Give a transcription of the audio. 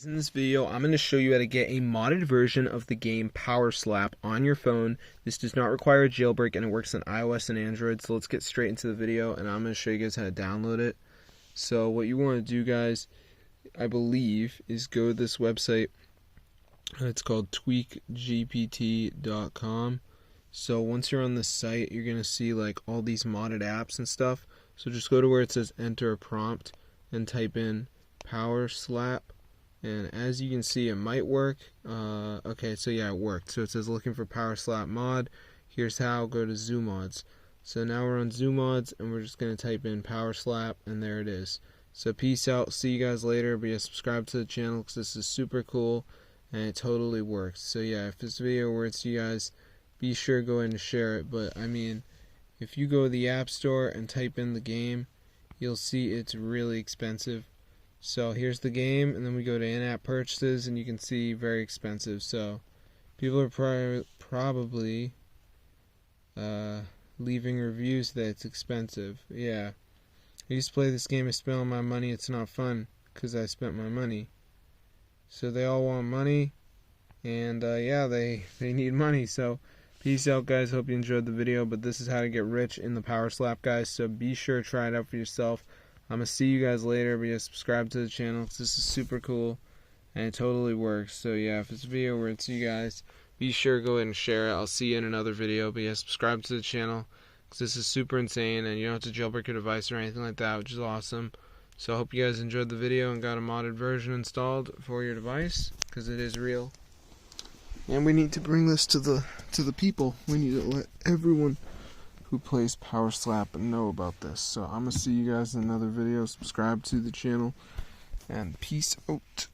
In this video, I'm going to show you how to get a modded version of the game Power Slap on your phone. This does not require a jailbreak and it works on iOS and Android. So let's get straight into the video and I'm going to show you guys how to download it. So what you want to do, guys, I believe, is go to this website. It's called tweakgpt.com. So once you're on the site, you're going to see like all these modded apps and stuff. So just go to where it says enter a prompt and type in Power Slap. And as you can see, it might work. Okay, so yeah, it worked. So it says looking for Power Slap mod. Here's how. Go to Zoo Mods. So now we're on Zoo Mods, and we're just going to type in Power Slap, and there it is. So peace out. See you guys later. But yeah, subscribe to the channel because this is super cool, and it totally works. So yeah, if this video works, you guys, be sure to go ahead and share it. But I mean, if you go to the App Store and type in the game, you'll see it's really expensive. So here's the game, and then we go to in-app purchases, and you can see very expensive. So people are probably leaving reviews that it's expensive. Yeah, I used to play this game. I spent all my money. It's not fun because I spent my money. So they all want money, and yeah, they need money. So peace out, guys. Hope you enjoyed the video. But this is how to get rich in the Power Slap, guys. So be sure to try it out for yourself. I'm going to see you guys later, but yeah, subscribe to the channel because this is super cool and it totally works. So yeah, if this video works, you guys, be sure to go ahead and share it. I'll see you in another video, but yeah, subscribe to the channel because this is super insane and you don't have to jailbreak your device or anything like that, which is awesome. So I hope you guys enjoyed the video and got a modded version installed for your device because it is real. And we need to bring this to the people. We need to let everyone who plays Power Slap and know about this. So I'm gonna see you guys in another video. Subscribe to the channel and peace out.